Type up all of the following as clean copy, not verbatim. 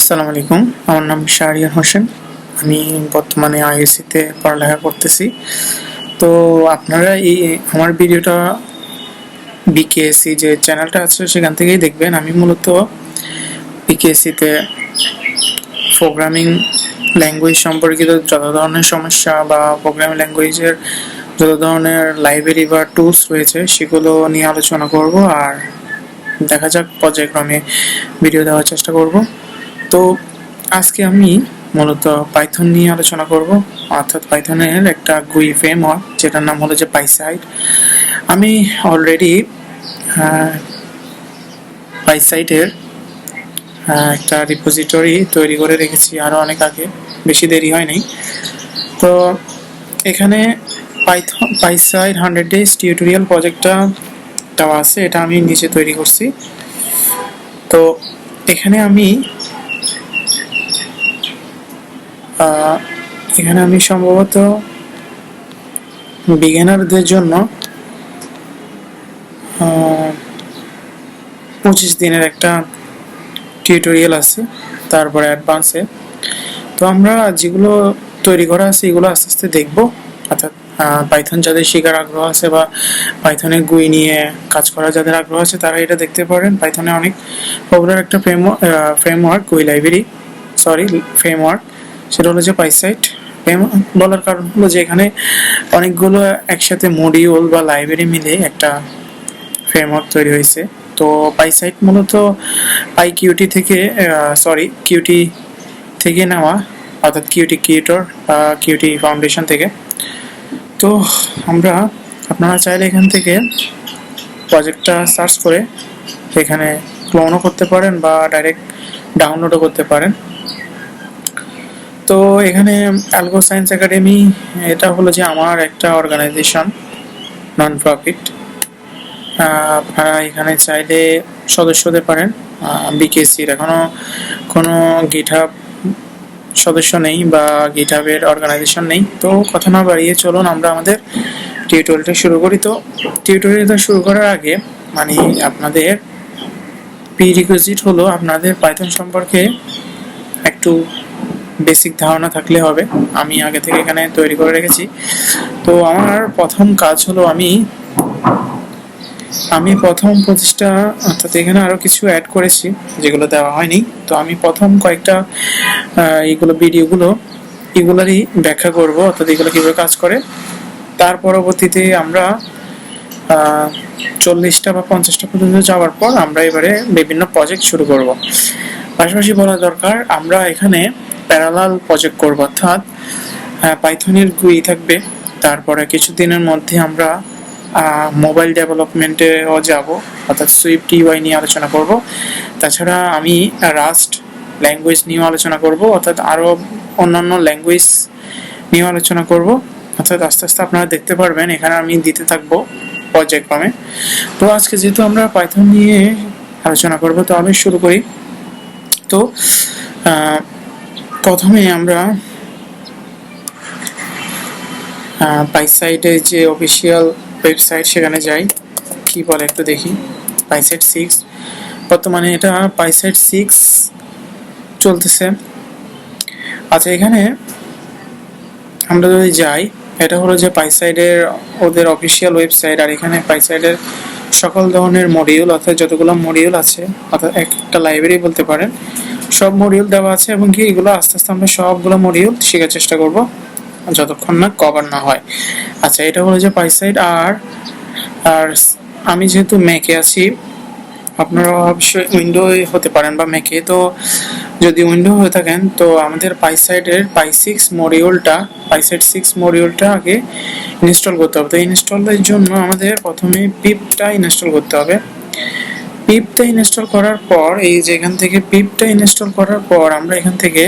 আসসালামু আলাইকুম। আমার নাম শাহরিয়ার হোসেন। আমি বর্তমানে আইএসসিতে পড়ালেখা করতেছি। তো আপনারা আমার ভিডিওটা বিকেএসসি যে চ্যানেলটা আছে সেখান থেকেই দেখবেন। আমি মূলত বিকেএসসিতে প্রোগ্রামিং ল্যাঙ্গুয়েজ সম্পর্কিত যত ধরনের সমস্যা বা প্রোগ্রামিং ল্যাঙ্গুয়েজের যত ধরনের লাইব্রেরি বা টুলস রয়েছে সেগুলো নিয়ে আলোচনা করব, আর দেখা যাক পর্যায়ক্রমে ভিডিও দেওয়ার চেষ্টা করব। তো আজকে আমি মূলত পাইথন নিয়ে আলোচনা করব, অর্থাৎ পাইথনের একটা গুই ফ্রেমওয়ার্ক যেটার নাম হলো যে পাইসাইট। আমি অলরেডি পাইসাইটের একটা রিপোজিটরি তৈরি করে রেখেছি আরও অনেক আগে, বেশি দেরি হয়নি। তো এখানে পাইসাইট 100 days টিউটোরিয়াল প্রজেক্টটা দেওয়া আছে, এটা আমি নিজে তৈরি করছি। তো এখানে আমি সম্ভবত বিগিনারদের জন্য 25 দিনের একটা টিউটোরিয়াল আছে, তারপরে অ্যাডভান্সে। তো আমরা যেগুলো তৈরি করা আছে এগুলো আস্তে আস্তে দেখব, অর্থাৎ পাইথন যাদের শেখার আগ্রহ আছে বা পাইথনের গুই নিয়ে কাজ করার যাদের আগ্রহ আছে তারা এটা দেখতে পারেন। পাইথনে অনেক পপুলার একটা ফ্রেমওয়ার্ক গুই লাইব্রেরি, ফ্রেমওয়ার্ক, সেটা হলো যে পাইসাইট। বলার কারণ হলো যে এখানে অনেকগুলো একসাথে মডিউল বা লাইব্রেরি মিলে একটা ফ্রেমওয়ার্ক তৈরি হয়েছে। তো পাইসাইট মূলত কিউটি থেকে নেওয়া, অর্থাৎ কিউটি ক্রিয়েটর বা কিউটি ফাউন্ডেশন থেকে। তো আপনারা চাইলে এখান থেকে প্রজেক্টটা সার্চ করে এখানে ক্লোনও করতে পারেন বা ডাইরেক্ট ডাউনলোডও করতে পারেন। তো এখানে অ্যালগো সায়েন্স একাডেমি, এটা হলো যে আমার একটা অর্গানাইজেশন, নন প্রফিট। আপনারা এখানে চাইলে সদস্য হতে পারেন। বিকেএসসির এখনও কোনো গিটহাব সদস্য নেই বা গিটহাবের অর্গানাইজেশন নেই। তো কথা না বাড়িয়ে চলুন আমরা আমাদের টিউটোরিয়ালটা শুরু করি। তো টিউটোরিয়ালটা শুরু করার আগে আপনাদের প্রিরিকুইজিট হলো আপনাদের পাইথন সম্পর্কে একটু বেসিক ধারণা থাকলে হবে। আমি আগে থেকে এখানে তৈরি করে রেখেছি। তো আমার প্রথম কাজ হলো আমি প্রথম প্রতিষ্ঠা, অর্থাৎ এখানে আরো কিছু অ্যাড করেছি যেগুলো দেওয়া হয়নি। তো আমি প্রথম কয়েকটা এগুলারই ব্যাখ্যা করব, অর্থাৎ এগুলো কিভাবে কাজ করে। তার পরবর্তীতে আমরা 40টা বা 50টা পর্যন্ত যাওয়ার পর আমরা এবারে বিভিন্ন প্রজেক্ট শুরু করব। পাশাপাশি বলা দরকার আমরা এখানে প্যারালাল প্রজেক্ট করব, অর্থাৎ পাইথনের গুই থাকবে, তারপরে কিছুদিনের মধ্যে আমরা মোবাইল ডেভেলপমেন্টেও যাব, অর্থাৎ সুইফট ইউআই নিয়ে আলোচনা করব। তাছাড়া আমি রাস্ট ল্যাঙ্গুয়েজ নিয়ে আলোচনা করব, অর্থাৎ আরও অন্যান্য ল্যাঙ্গুয়েজ নিয়ে আলোচনা করব। অর্থাৎ আস্তে আস্তে আপনারা দেখতে পারবেন এখানে আমি দিতে থাকবো পর্যায়ক্রমে। তো আজকে যেহেতু আমরা পাইথন নিয়ে আলোচনা করব, তো আমি শুরু করি। তো প্রথমে আমরা পাইসাইটের যে অফিসিয়াল ওয়েবসাইট সেখানে যাই, কি বলে একটু দেখি। পাইসাইট 6, বর্তমানে এটা পাইসাইট 6 চলতেছে। আচ্ছা, এখানে আমরা যদি যাই, এটা হলো যে পাইসাইটের ওদের অফিসিয়াল ওয়েবসাইট। আর এখানে পাইসাইটের সকল ধরনের মডিউল, অর্থাৎ যতগুলো মডিউল আছে, অর্থাৎ একটা লাইব্রেরি বলতে পারেন, সব মডিউল দেওয়া আছে। এবং কি এগুলো আস্তে আস্তে আমরা সবগুলো মডিউল শেখার চেষ্টা করব যতক্ষণ না কভার না হয়। আচ্ছা, এটা হলো যে পাইসাইট। আর আমি যেহেতু ম্যাকে আছি, আপনারা অবশ্যই উইন্ডো হতে পারেন বা ম্যাকে। তো যদি উইন্ডো হয়ে থাকেন তো আমাদের পাইসাইট 6 মডিউলটা আগে ইনস্টল করতে হবে। তো ইনস্টলের জন্য আমাদের প্রথমে পিপটা ইনস্টল করতে হবে। পিপটা ইনস্টল করার পর আমরা এখান থেকে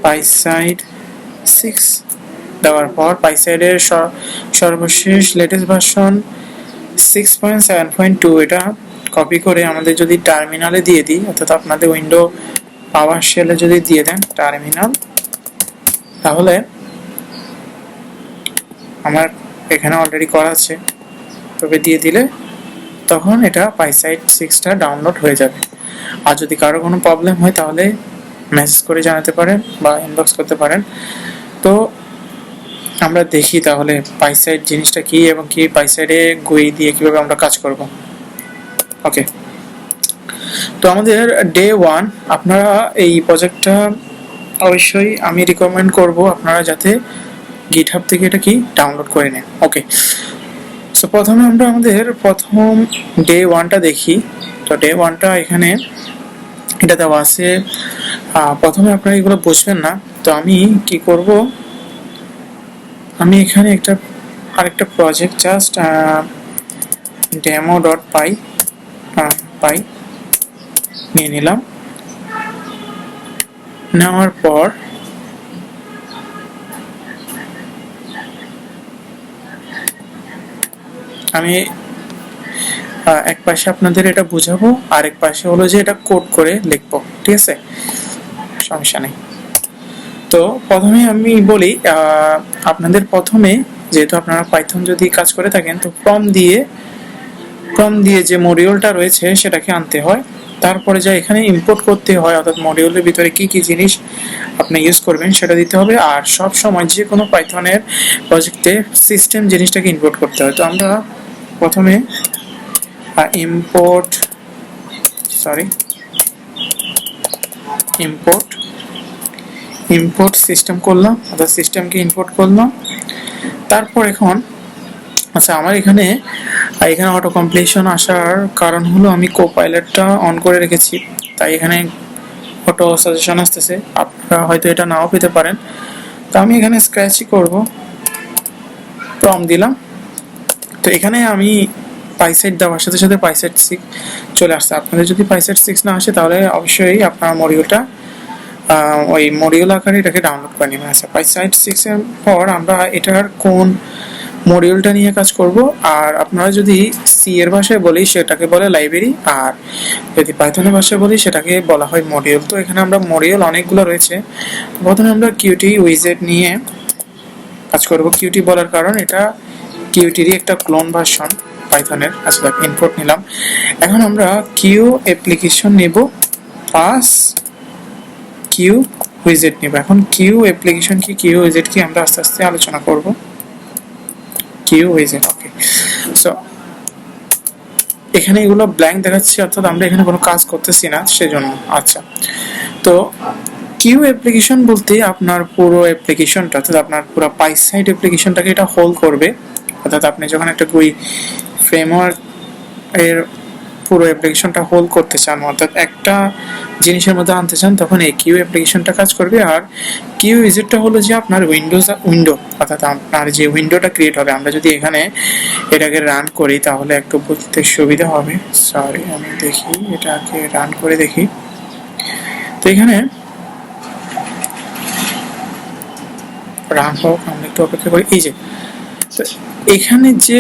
পাইসাইট 6 দেওয়ার পর পাইসাইটের সর্বশেষ লেটেস্ট ভার্সন 6.7.2 এটা কপি করে আমাদের যদি টার্মিনালে দিয়ে দিই, অর্থাৎ আপনাদের উইন্ডো পাওয়ার শেলে যদি দিয়ে দেন টার্মিনাল, তাহলে আমার এখানে অলরেডি করা আছে, তবে দিয়ে দিলে তখন এটা পাইসাইট 6টা ডাউনলোড হয়ে যাবে। আর যদি কারো কোনো প্রবলেম হয় তাহলে মেসেজ করে জানাতে পারেন বা ইনবক্স করতে পারেন। তো আমরা দেখি তাহলে পাইসাইড জিনিসটা কি এবং কি পাইসাইডে গুই দিয়ে কিভাবে আমরা কাজ করব। ওকে, তো আমাদের ডে 1 আপনারা এই প্রজেক্টটা অবশ্যই আমি রিকমেন্ড করব আপনারা যাতে গিটহাব থেকে এটা কি ডাউনলোড করে নেন। ওকে, সো প্রথমে আমরা আমাদের প্রথম ডে 1টা দেখি। তো ডে 1টা এখানে এটা দেওয়া আছে। প্রথমে আপনারা এগুলো বুঝবেন না, তো আমি কি করব, আমি এখানে আরেকটা প্রজেক্ট জাস্ট demo.py নিয়ে নিলাম। নেওয়ার পর আমি এক পাশে আপনাদের এটা বুঝাবো, আর এক পাশে হলো যে এটা কোড করে লিখবো। ঠিক আছে, সমস্যা নেই। তো প্রথমে আমি বলি আপনাদের প্রথমে যেহেতু আপনারা পাইথন যদি কাজ করে থাকেন তো ফর্ম দিয়ে যে মডিউলটা রয়েছে সেটাকে আনতে হয়। তারপরে যা এখানে ইম্পোর্ট করতে হয়, অর্থাৎ মডিউলের ভিতরে কি কি জিনিস আপনি ইউজ করবেন সেটা দিতে হবে। আর সব সময় যে কোনো পাইথনের প্রজেক্টে সিস্টেম জিনিসটাকে ইম্পোর্ট করতে হয়। তো আমরা প্রথমে ইম্পোর্ট সিস্টেম করলাম, অর্থাৎ সিস্টেমকে ইম্পোর্ট করলাম। তারপর এখন আচ্ছা, আমার এখানে অটো কমপ্লিশন আসার কারণ হলো আমি কোপাইলটটা অন করে রেখেছি, তাই এখানে অটো সাজেশন আসতেছে। আপনারা হয়তো এটা নাও পেতে পারেন। তো আমি এখানে স্ক্র্যাচই করব, প্রম্পট দিলাম। তো এখানে আমি পাইসাইড দেওয়ার সাথে সাথে পাইসাইড 6 চলে আসছে। আপনাদের যদি পাইসাইড 6 না আসে তাহলে অবশ্যই আপনার মডিউলটা ওই মডিউল আকারে এটাকে ডাউনলোড করে নেবেন। আচ্ছা, পাইসাইড 6 এর পর আমরা এটার কোন মডিউলটা নিয়ে কাজ করব। আর আপনারা যদি সি এর ভাষায় বলি সেটাকে বলে লাইব্রেরি, আর যদি পাইথনের ভাষায় বলি সেটাকে বলা হয় মডিউল। তো এখানে আমরা মডিউল অনেকগুলো রয়েছে। প্রথমে আমরা কিউটি উইজেট নিয়ে কাজ করব। কিউটি বলার কারণ এটা কিউটিরই একটা ক্লোন ভার্সন পাইথনের। আচ্ছা, ইনপুট নিলাম। এখন আমরা কিউ অ্যাপ্লিকেশন নেব প্লাস কিউ উইজেট নেব। এখন কিউ অ্যাপ্লিকেশন কি, কিউ উইজেট কি আমরা আস্তে আস্তে আলোচনা করব। কিউ উইজেট, ওকে। সো এখানে এগুলো ব্ল্যাঙ্ক দেখাচ্ছে, অর্থাৎ আমরা এখানে কোনো কাজ করতেছি না সেজন্য। আচ্ছা, তো কিউ অ্যাপ্লিকেশন বলতে আপনার পুরো অ্যাপ্লিকেশনটা, অর্থাৎ আপনার পুরো পাইসাইড অ্যাপ্লিকেশনটাকে এটা হোল্ড করবে। অর্থাৎ আপনি যখন একটা গুই ফ্রেমওয়ার্ক এর পুরো অ্যাপ্লিকেশনটা হোল্ড করতে চান, অর্থাৎ একটা জিনিসের মধ্যে আনতে চান, তখন এই কিউ অ্যাপ্লিকেশনটা কাজ করবে। আর কিউ উইজেটটা হলো যে আপনার উইন্ডো, অর্থাৎ আপনার যে উইন্ডোটা ক্রিয়েট হবে। আমরা যদি এখানে এটাকে রান করি তাহলে একটু বুঝতে সুবিধা হবে। সরি, আমি দেখি এটাকে রান করে দেখি। তো এখানে রান হোক, আমরা একটু অপেক্ষা করি। এই যে তো এখানে যে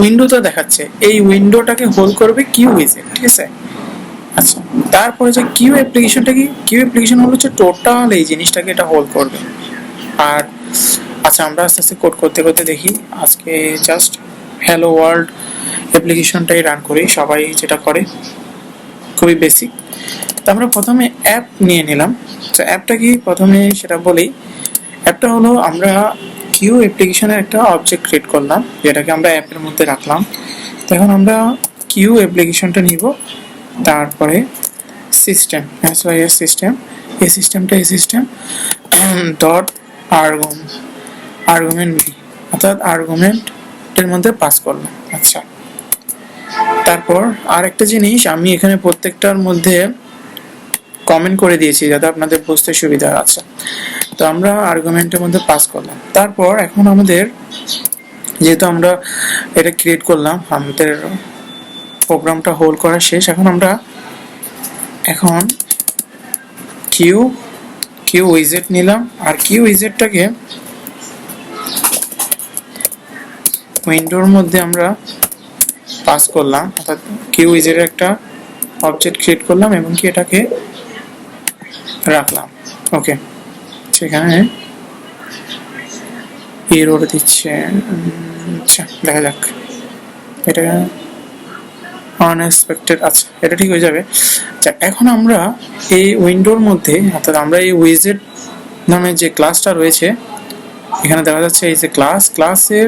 উইন্ডোটা দেখাচ্ছে এই উইন্ডোটাকে হোল্ড করবে কিউ উইজেট। ঠিক আছে, আচ্ছা। তারপরে যে কিউ অ্যাপ্লিকেশনটা কি, কিউ অ্যাপ্লিকেশন হলো যে টোটাল এই জিনিসটাকে এটা হোল্ড করবে। আর আচ্ছা, আমরা আস্তে আস্তে কোড করতে করতে দেখি। আজকে জাস্ট হ্যালো ওয়ার্ল্ড অ্যাপ্লিকেশনটাই রান করি, সবাই যেটা করে, খুবই বেসিক। তো আমরা প্রথমে অ্যাপ নিয়ে নিলাম। তো অ্যাপটা কি প্রথমে সেটা বলি। অ্যাপটা হলো আমরা কিউ অ্যাপ্লিকেশনের একটা অবজেক্ট ক্রিয়েট করলাম, যেটাকে আমরা অ্যাপের মধ্যে রাখলাম। তো এখন আমরা কিউ অ্যাপ্লিকেশনটা নিব, তারপরে সিস্টেম এই সিস্টেম ডট আর্গুমেন্ট বি, অর্থাৎ আর্গুমেন্টের মধ্যে পাস করলাম। আচ্ছা, তারপর আরেকটা জিনিস আমি এখানে প্রত্যেকটার মধ্যে কমেন্ট করে দিয়েছি যাতে আপনাদের বুঝতে সুবিধা। আচ্ছা, তো আমরা আর্গুমেন্টের মধ্যে পাস করলাম। তারপর এখন আমাদের যেহেতু আমরা এটা ক্রিয়েট করলাম, আমাদের প্রোগ্রামটা হোল্ড করা শেষ। এখন আমরা কিউ উইজেট নিলাম, আর কিউ উইজেটটাকে উইন্ডোর মধ্যে আমরা পাস করলাম, অর্থাৎ কিউ উইজেটের একটা অবজেক্ট ক্রিয়েট করলাম এবং কি এটাকে রাখলাম। ওকে, সেখানে এরর দিচ্ছে। আচ্ছা, দেখা যাক এটা। আনএক্সপেক্টেড। আচ্ছা, এটা ঠিক হয়ে যাবে। আচ্ছা, এখন আমরা এই উইন্ডোর মধ্যে, অর্থাৎ আমরা এই উইজেট নামে যে ক্লাসটা রয়েছে, এখানে দেখা যাচ্ছে এই যে ক্লাসের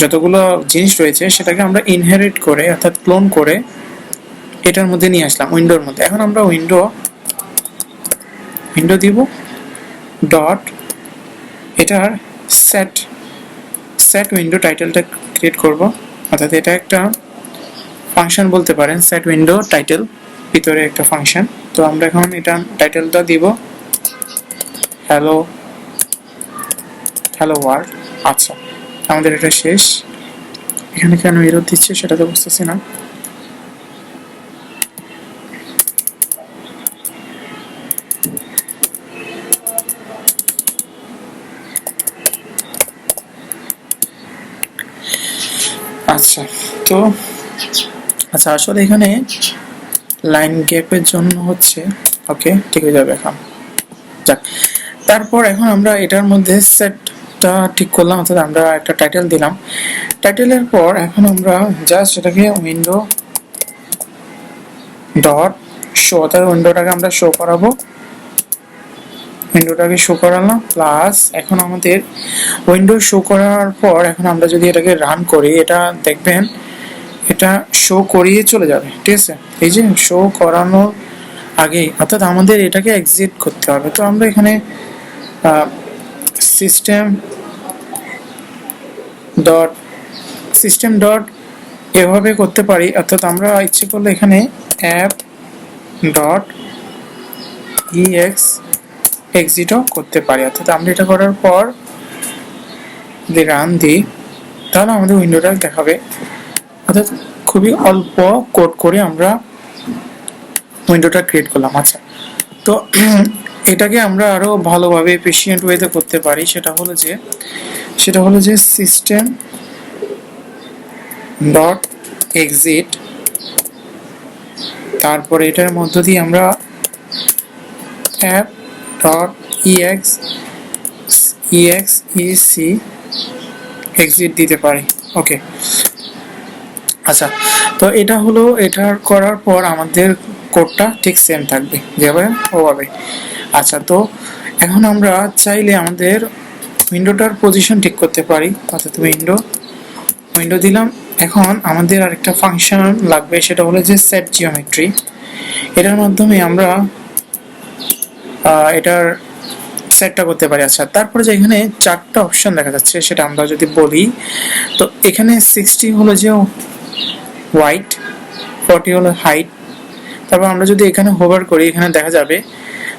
যতগুলো জিনিস রয়েছে সেটাকে আমরা ইনহেরিট করে অর্থাৎ ক্লোন করে এটার মধ্যে নিয়ে আসলাম, উইন্ডোর মধ্যে। এখন আমরা উইন্ডো দিব ডট এটার সেট উইন্ডো টাইটেলটা ক্রিয়েট করব, অর্থাৎ এটা একটা ফাংশন বলতে পারেন, সেট উইন্ডো টাইটেল ভিতরে একটা ফাংশন। তো আমরা এখন এটা টাইটেলটা দিব হ্যালো ওয়ার্ল্ড। আচ্ছা, আমাদের এটা শেষ। এখানে কেন এরর দিচ্ছে সেটা তো বুঝতেছি না। আচ্ছা, তো আচ্ছা, আসলে এখানে লাইন গ্যাপের জন্য হচ্ছে। ওকে, ঠিক হয়ে যাবে এখন। যাক, তারপর এখন আমরা এটার মধ্যে সেটটা ঠিক করলাম, অর্থাৎ আমরা একটা টাইটেল দিলাম। টাইটেলের পর এখন আমরা জাস্ট এটাকে উইন্ডো ডট শো, অর্থাৎ উইন্ডোটাকে আমরা শো করাবো, উইন্ডোটাকে শো করালাম। প্লাস এখন আমাদের উইন্ডো শো করার পর এখন আমরা যদি এটাকে রান করি, এটা দেখবেন এটা শো করিয়ে চলে যাবে, ঠিক আছে। এই যে শো করানোর আগে, অর্থাৎ আমাদের এটাকে এক্সিট করতে হবে। তো আমরা এখানে সিস্টেম ডট এভাবে করতে পারি, অর্থাৎ আমরা ইচ্ছে করলে এখানে অ্যাপ ডট এক্সিটও করতে পারি। অর্থাৎ আমরা এটা করার পর যদি রান দিই তাহলে আমাদের উইন্ডোটা দেখাবে। অর্থাৎ খুবই অল্প কোড করে আমরা উইন্ডোটা ক্রিয়েট করলাম। আচ্ছা, তো এটাকে আমরা আরো ভালোভাবে এফিশিয়েন্ট ওয়েতে করতে পারি। সেটা হলো যে সিস্টেম ডট এক্সিট, তারপরে এটার মধ্য দিয়ে আমরা অ্যাপ ডট এক্সিট দিতে পারি। ওকে, আচ্ছা, তো এটা হলো, এটার করার পর আমাদের কোডটা ঠিক সেম থাকবে যেভাবে ওভাবে। আচ্ছা, তো এখন আমরা চাইলে আমাদের উইন্ডোটার পজিশন ঠিক করতে পারি, অর্থাৎ উইন্ডো দিলাম। এখন আমাদের আরেকটা ফাংশন লাগবে, সেটা হলো যে সেট জিওমেট্রি। এটার মাধ্যমে আমরা এটার সেটটা করতে পারি। আচ্ছা, তারপরে যে এখানে 4টা অপশন দেখা যাচ্ছে সেটা আমরা যদি বলি, তো এখানে 60 হলো যে হোয়াইট, 40 হলো হাইট। তারপর আমরা যদি এখানে হোভার করি এখানে দেখা যাবে,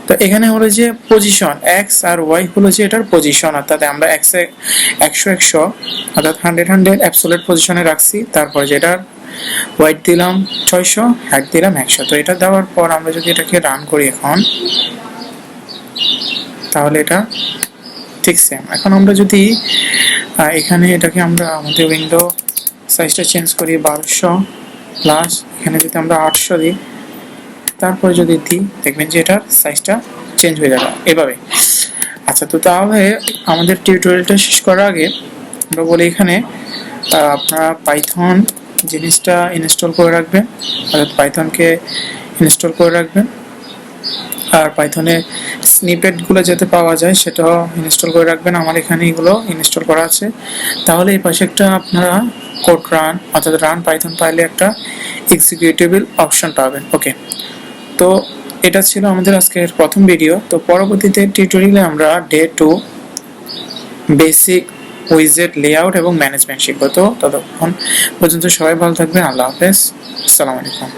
তো এখানে হলো যে পজিশন এক্স আর ওয়াই হলো যে এটার পজিশন, অর্থাৎ আমরা এক্স 100 অর্থাৎ 100 অ্যাবসোলিউট পজিশনে রাখছি। তারপরে যেটার হোয়াইট দিলাম 600, হাইট দিলাম 100। তো এটা দেওয়ার পর আমরা যদি এটাকে রান করি এখন, তাহলে এটা ঠিক সেম। এখন আমরা যদি এখানে এটাকে আমরা আমাদের উইন্ডো সাইজটা চেঞ্জ করি 1200 প্লাস এখানে যদি আমরা 800 দিই, তারপরে যদি দিই দেখবেন যে এটার সাইজটা চেঞ্জ হয়ে যাবে এভাবে। আচ্ছা, তো তাহলে আমাদের টিউটোরিয়ালটা শেষ করার আগে আমরা বলি এখানে আপনারা পাইথন জিনিসটা ইনস্টল করে রাখবেন, অর্থাৎ পাইথনকে ইনস্টল করে রাখবেন। আর পাইথনে স্নিপেটগুলো যাতে পাওয়া যায় সেটাও ইনস্টল করে রাখবেন। আমার এখানে এগুলো ইনস্টল করা আছে। তাহলে এই পাশে একটা আপনারা কোড রান, অর্থাৎ রান পাইথন পাইলে একটা এক্সিকিউটেবল অপশন পাবেন। ওকে, তো এটা ছিল আমাদের আজকের প্রথম ভিডিও। তো পরবর্তীতে টিউটোরিয়ালে আমরা ডে 2 বেসিক উইজেট লেআউট এবং ম্যানেজমেন্ট শিখব। তো ততক্ষণ পর্যন্ত সবাই ভালো থাকবেন। আল্লাহ হাফেজ, আসসালামু আলাইকুম।